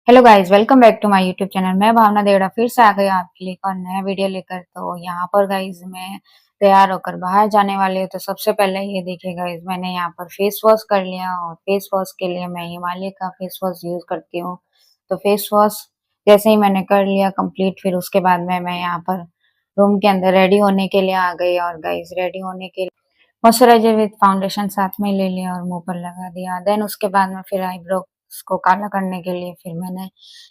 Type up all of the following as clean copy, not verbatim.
Hello guys, welcome back to my YouTube channel. मैं भावना देवड़ा फिर से आ गई आपके लिए एक और नया वीडियो लेकर। तो यहाँ पर गाइस मैं तैयार होकर बाहर जाने वाली हूँ। तो सबसे पहले ये देखिए गाइस, मैंने यहाँ पर फेस वॉश कर लिया और फेस वॉश के लिए मैं हिमालय का फेस वॉश यूज करती हूँ। तो फेस वॉश जैसे ही मैंने कर लिया कंप्लीट, फिर उसके बाद में मैं यहाँ पर रूम के अंदर रेडी होने के लिए आ गई। और गाइस रेडी होने के लिए मॉइस्चराइजर विद फाउंडेशन साथ में ले लिया और मुंह पर लगा दिया। देन उसके बाद में फिर आईब्रोज को काला करने के लिए फिर मैंने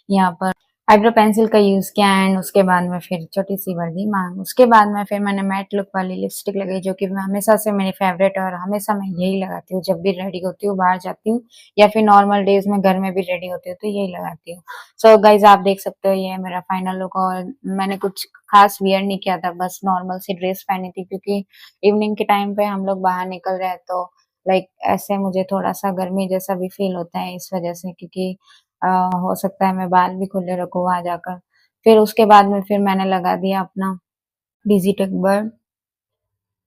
यहाँ पर आईब्रो पेंसिल का यूज किया एंड उसके बाद में फिर छोटी सी वर्दी मांग। उसके बाद में फिर मैंने मैट लुक वाली लिपस्टिक लगाई, जो कि हमेशा से मेरी फेवरेट है और हमेशा मैं यही लगाती हूँ जब भी रेडी होती हूँ, बाहर जाती हूँ या फिर नॉर्मल डेज में घर में भी रेडी होती हूँ तो यही लगाती हूँ। सो गाइज आप देख सकते हो ये है मेरा फाइनल लुक। और मैंने कुछ खास वियर नहीं किया था, बस नॉर्मल सी ड्रेस पहनी थी क्योंकि इवनिंग के टाइम पे हम लोग बाहर निकल रहे हैं। तो लाइक ऐसे मुझे थोड़ा सा गर्मी जैसा भी फील होता है इस वजह से, क्योंकि हो सकता है मैं बाल भी खुले रखूँ वहां जाकर। फिर उसके बाद में फिर मैंने लगा दिया अपना Digitek bird.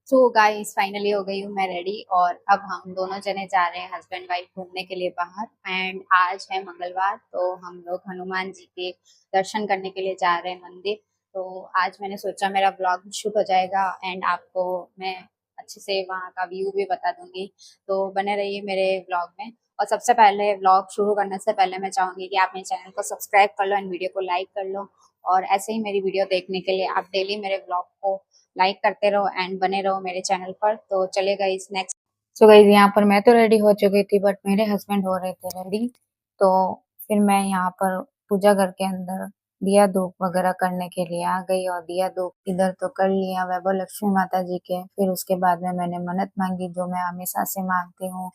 So guys finally हो गई हूँ मैं रेडी और अब हम दोनों जने जा रहे हैं हस्बैंड वाइफ घूमने के लिए बाहर। एंड आज है मंगलवार तो हम लोग हनुमान जी के दर्शन करने के लिए जा रहे हैं मंदिर। तो आज मैंने सोचा मेरा ब्लॉग शूट हो जाएगा एंड आपको मैं अच्छे से वहाँ का व्यू भी बता दूंगी। तो बने रहिए मेरे ब्लॉग में। और सबसे पहले ब्लॉग शुरू करने से पहले मैं चाहूंगी कि आप मेरे चैनल को सब्सक्राइब कर लो एंड वीडियो को लाइक कर लो। और ऐसे ही मेरी वीडियो देखने के लिए आप डेली मेरे ब्लॉग को लाइक करते रहो एंड बने रहो मेरे चैनल पर। तो चलेगा इस नेक्स्ट। सो गाइस यहाँ पर मैं तो रेडी हो चुकी थी बट मेरे हस्बैंड हो रहे थे रेडी। तो फिर मैं यहाँ पर पूजा घर के अंदर दिया धूप वगैरह करने के लिए आ गई और दिया धूप इधर तो कर लिया वैभव लक्ष्मी माता जी के। फिर उसके बाद में मैंने मन्नत मांगी जो मैं हमेशा से मांगती हूँ,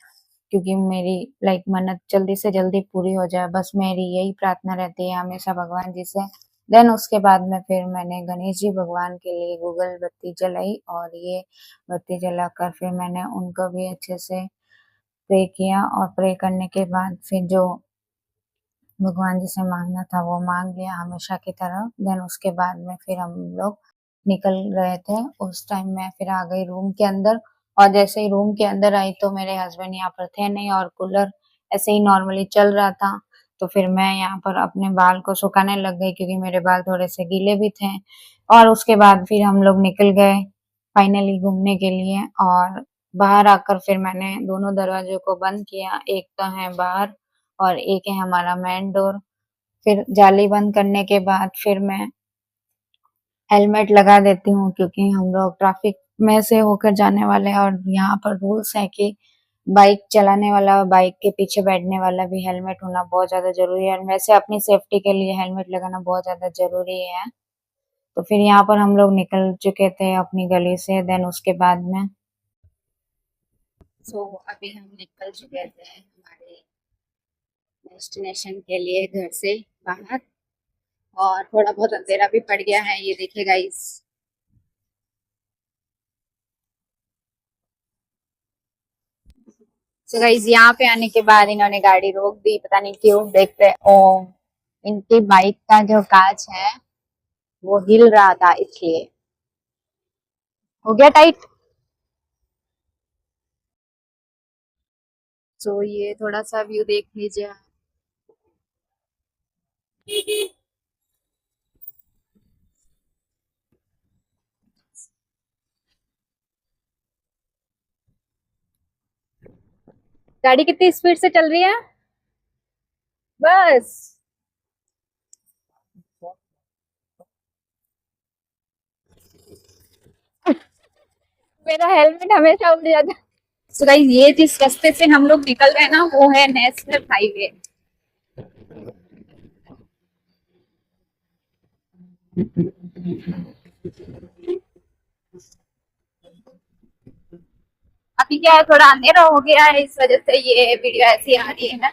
क्योंकि मेरी लाइक मन्नत जल्दी से जल्दी पूरी हो जाए, बस मेरी यही प्रार्थना रहती है हमेशा भगवान जी से। देन उसके बाद में फिर मैंने गणेश जी भगवान के लिए गूगल बत्ती जलाई और ये बत्ती जलाकर फिर मैंने उनको भी अच्छे से प्रे किया। और प्रे करने के बाद फिर जो भगवान जी से मांगना था वो मांग लिया हमेशा की तरह। देन उसके बाद में फिर हम लोग निकल रहे थे। उस टाइम मैं फिर आ गई रूम के अंदर और जैसे ही रूम के अंदर आई तो मेरे हस्बैंड यहाँ पर थे नहीं और कूलर ऐसे ही नॉर्मली चल रहा था। तो फिर मैं यहाँ पर अपने बाल को सुखाने लग गई क्योंकि मेरे बाल थोड़े से गीले भी थे। और उसके बाद फिर हम लोग निकल गए फाइनली घूमने के लिए। और बाहर आकर फिर मैंने दोनों दरवाजों को बंद किया, एक तो है बाहर और एक है हमारा मेन डोर। फिर जाली बंद करने के बाद फिर मैं हेलमेट लगा देती हूँ क्योंकि हम लोग ट्रैफिक में से होकर जाने वाले हैं और यहाँ पर रूल्स है कि बाइक चलाने वाला और बाइक के पीछे बैठने वाला भी हेलमेट होना बहुत ज्यादा जरूरी है। और वैसे अपनी सेफ्टी के लिए हेलमेट लगाना बहुत ज्यादा जरूरी है। तो फिर यहाँ पर हम लोग निकल चुके थे अपनी गली से। देन उसके बाद में अभी हम निकल चुके थे हमारे डेस्टिनेशन के लिए घर से बाहर। और थोड़ा बहुत अंधेरा भी पड़ गया है, ये देखिए गाइस। सो गाइस यहाँ पे आने के बाद इन्होंने गाड़ी रोक दी, पता नहीं क्यों। देखते ओ इनकी बाइक का जो कांच है वो हिल रहा था इसलिए। हो गया टाइट। सो ये थोड़ा सा व्यू देख लीजिए। गाड़ी कितनी स्पीड से चल रही है बस। मेरा हेलमेट हमेशा उड़ जाता है। सो गाइस ये जिस रास्ते से हम लोग निकल रहे हैं ना वो है नेशनल हाईवे। अभी क्या है थोड़ा अंधेरा हो गया है इस वजह से ये वीडियो ऐसी आ रही है ना।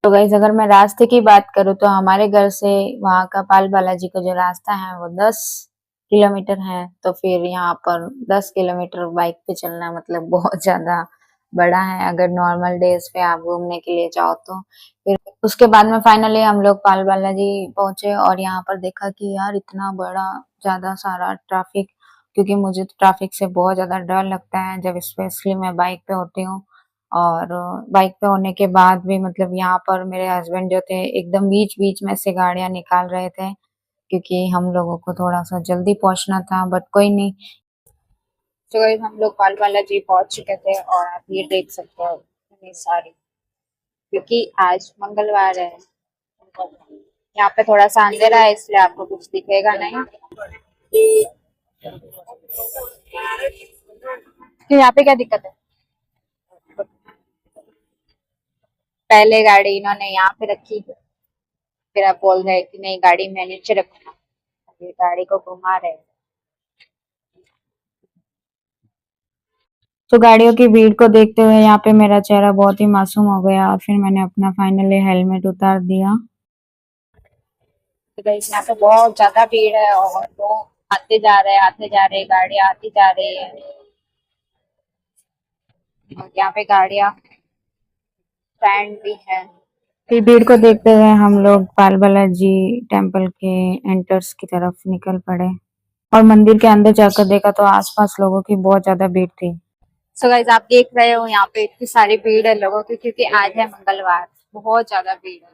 तो गाइस अगर मैं रास्ते की बात करूँ तो हमारे घर से वहाँ का पाल बालाजी का जो रास्ता है वो 10 किलोमीटर है। तो फिर यहाँ पर 10 किलोमीटर बाइक पे चलना मतलब बहुत ज्यादा बड़ा है अगर नॉर्मल डेज पे आप घूमने के लिए जाओ तो। फिर उसके बाद में फाइनली हम लोग पाल बालाजी पहुंचे और यहाँ पर देखा कि यार इतना बड़ा ज्यादा सारा ट्रैफिक, क्योंकि मुझे तो ट्रैफिक से बहुत ज्यादा डर लगता है जब स्पेशली मैं बाइक पे होती हूँ। और बाइक पे होने के बाद भी मतलब यहाँ पर मेरे हस्बैंड जो थे एकदम बीच-बीच में से गाड़ियाँ निकाल रहे थे, क्योंकि हम लोगों को थोड़ा-सा जल्दी पहुँचना था, बट कोई नहीं। तो गाइस हम लोग पाल बालाजी पहुँच चुके थे और आप ये देख सकते हो इतनी सारी, क्योंकि आज मंगलवार है। यहाँ पे थोड़ा-सा अंधेरा है इसलिए आपको कुछ दिखेगा नहीं। तो यहाँ पे क्या दिक्कत है? पहले गाड़ी इन्होंने यहाँ पे रखी, फिर आप बोल रहे कि नहीं गाड़ी मैं नीचे रखूंगा, ये गाड़ी को घुमा रहे हैं। तो गाड़ियों की भीड़ को देखते हुए यहाँ पे मेरा चेहरा बहुत ही मासूम हो गया और फिर मैंने अपना फाइनली हेलमेट उतार दिया। तो गाइस यहाँ पे बहुत ज्यादा भीड़ है और लोग आते जा रहे, गाड़ियाँ आती जा रही है और यहाँ पे गाड़ियाँ स्टैंड भी है। फिर भीड़ को देखते हुए हम लोग पाल बालाजी टेम्पल के एंट्रेंस की तरफ निकल पड़े और मंदिर के अंदर जाकर देखा तो आसपास लोगों की बहुत ज्यादा भीड़ थी। सो गाइस आप देख रहे हो यहाँ पे इतनी सारी भीड़ है लोगों की, क्योंकि आज है मंगलवार, बहुत ज्यादा भीड़ है।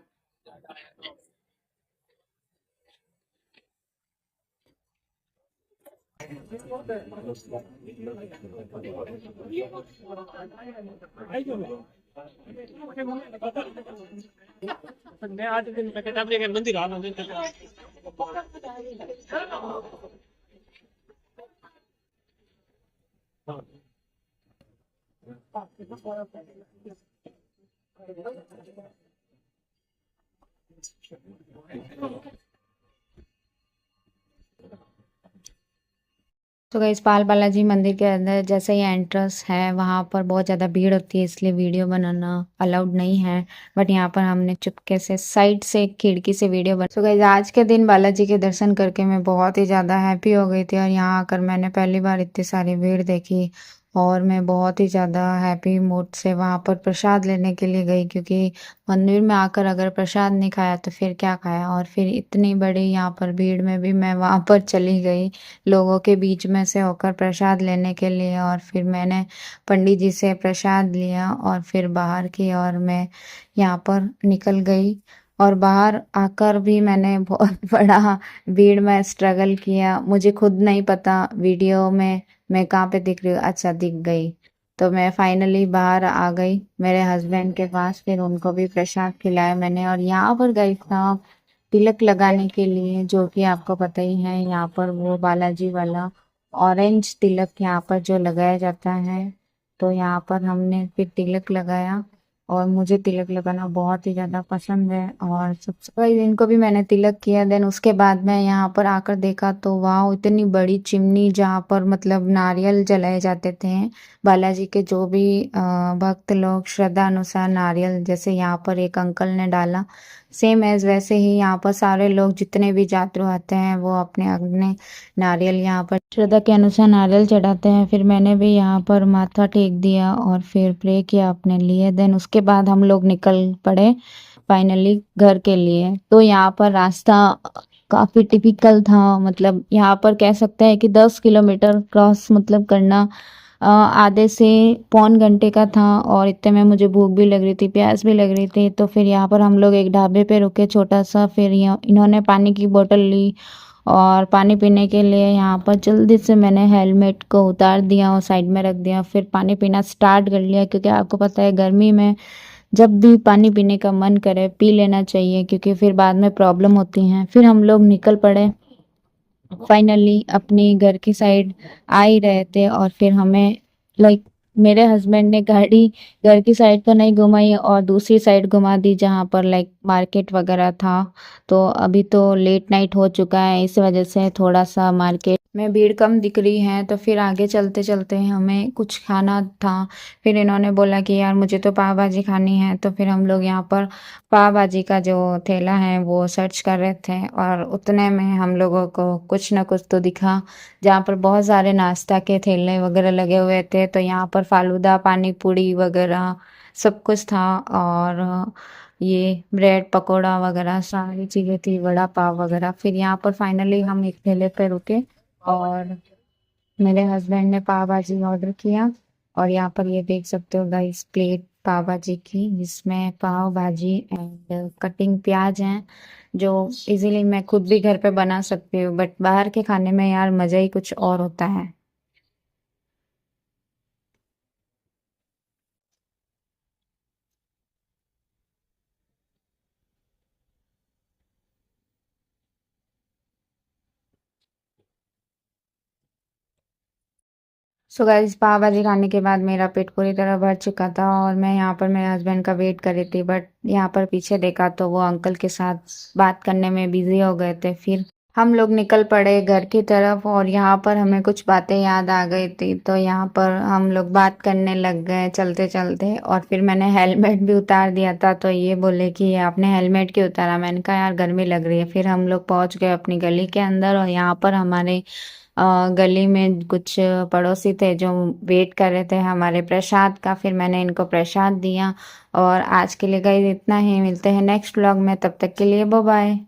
तो गाइस पाल बालाजी मंदिर के अंदर जैसे ही एंट्रेंस है वहाँ पर बहुत ज़्यादा भीड़ होती है, इसलिए वीडियो बनाना अलाउड नहीं है। बट यहाँ पर हमने चुपके से साइड से खिड़की से वीडियो बना। तो गाइस आज के दिन बालाजी के दर्शन करके मैं बहुत ही ज़्यादा हैप्पी हो गई थी और यहाँ आकर मैंने पहली बार इतनी सारी भीड़ देखी और मैं बहुत ही ज़्यादा हैप्पी मूड से वहाँ पर प्रसाद लेने के लिए गई, क्योंकि मंदिर में आकर अगर प्रसाद नहीं खाया तो फिर क्या खाया। और फिर इतनी बड़ी यहाँ पर भीड़ में भी मैं वहाँ पर चली गई लोगों के बीच में से होकर प्रसाद लेने के लिए, और फिर मैंने पंडित जी से प्रसाद लिया और फिर बाहर की और मैं यहाँ पर निकल गई। और बाहर आकर भी मैंने बहुत बड़ा भीड़ में स्ट्रगल किया, मुझे खुद नहीं पता वीडियो में मैं कहाँ पे दिख रही हूँ, अच्छा दिख गई। तो मैं फाइनली बाहर आ गई मेरे हस्बैंड के पास, फिर उनको भी प्रसाद खिलाया मैंने। और यहाँ पर गई था तिलक लगाने के लिए, जो कि आपको पता ही है यहाँ पर वो बालाजी वाला ऑरेंज तिलक यहाँ पर जो लगाया जाता है। तो यहाँ पर हमने फिर तिलक लगाया और मुझे तिलक लगाना बहुत ही ज़्यादा पसंद है और सबसे कई दिन को भी मैंने तिलक किया। देन उसके बाद मैं यहाँ पर आकर देखा तो वाह इतनी बड़ी चिमनी जहाँ पर मतलब नारियल जलाए जाते थे बालाजी के, जो भी भक्त लोग श्रद्धा अनुसार नारियल, जैसे यहाँ पर एक अंकल ने डाला सेम एज वैसे ही यहाँ पर सारे लोग जितने भी यात्रु आते हैं वो अपने अपने नारियल यहाँ पर श्रद्धा के अनुसार नारियल चढ़ाते हैं। फिर मैंने भी यहाँ पर माथा टेक दिया और फिर प्रे किया अपने लिए। देन उसके बाद हम लोग निकल पड़े फाइनली घर के लिए। तो यहाँ पर रास्ता काफी टिपिकल था, मतलब यहाँ पर कह सकते हैं कि 10 किलोमीटर क्रॉस मतलब करना आधे से पौन घंटे का था। और इतने में मुझे भूख भी लग रही थी, प्यास भी लग रही थी। तो फिर यहाँ पर हम लोग एक ढाबे पे रुके छोटा सा, फिर इन्होंने पानी की बोतल ली और पानी पीने के लिए यहाँ पर जल्दी से मैंने हेलमेट को उतार दिया और साइड में रख दिया, फिर पानी पीना स्टार्ट कर लिया, क्योंकि आपको पता है गर्मी में जब भी पानी पीने का मन करे पी लेना चाहिए, क्योंकि फिर बाद में प्रॉब्लम होती हैं। फिर हम लोग निकल पड़े फाइनली अपनी घर की साइड आ ही रहे थे और फिर हमें लाइक मेरे हस्बैंड ने गाड़ी घर की साइड तो नहीं घुमाई और दूसरी साइड घुमा दी जहाँ पर लाइक मार्केट वगैरह था। तो अभी तो लेट नाइट हो चुका है, इस वजह से थोड़ा सा मार्केट में भीड़ कम दिख रही है। तो फिर आगे चलते चलते हमें कुछ खाना था, फिर इन्होंने बोला कि यार मुझे तो पाव भाजी खानी है। तो फिर हम लोग यहाँ पर पाव भाजी का जो ठेला है वो सर्च कर रहे थे और उतने में हम लोगों को कुछ ना कुछ तो दिखा, जहाँ पर बहुत सारे नाश्ता के ठेले वगैरह लगे हुए थे। तो यहाँ पर फालूदा पानी पूरी वगैरह सब कुछ था और ये ब्रेड पकोड़ा वगैरह सारी चीज़ें थी, वड़ा पाव वगैरह। फिर यहाँ पर फाइनली हम एक ठेले पे रुके और मेरे हस्बैंड ने पाव भाजी ऑर्डर किया और यहाँ पर ये देख सकते हो गाइस प्लेट पाव भाजी की, जिसमें पाव भाजी एंड कटिंग प्याज हैं, जो इजीली मैं खुद भी घर पे बना सकती हूँ, बट बाहर के खाने में यार मज़ा ही कुछ और होता है। सो गाइस, पाव भाजी खाने के बाद मेरा पेट पूरी तरह भर चुका था और मैं यहाँ पर मेरे हस्बैंड का वेट कर रही थी, बट यहाँ पर पीछे देखा तो वो अंकल के साथ बात करने में बिजी हो गए थे। फिर हम लोग निकल पड़े घर की तरफ और यहाँ पर हमें कुछ बातें याद आ गई थी, तो यहाँ पर हम लोग बात करने लग गए चलते चलते। और फिर मैंने हेलमेट भी उतार दिया था, तो ये बोले कि ये आपने हेलमेट क्यों उतारा। मैंने कहा यार गर्मी लग रही है। फिर हम लोग पहुंच गए अपनी गली के अंदर और यहाँ पर हमारे गली में कुछ पड़ोसी थे जो वेट कर रहे थे हमारे प्रसाद का। फिर मैंने इनको प्रसाद दिया और आज के लिए गाइस इतना ही। मिलते हैं नेक्स्ट व्लॉग में, तब तक के लिए बाय बाय।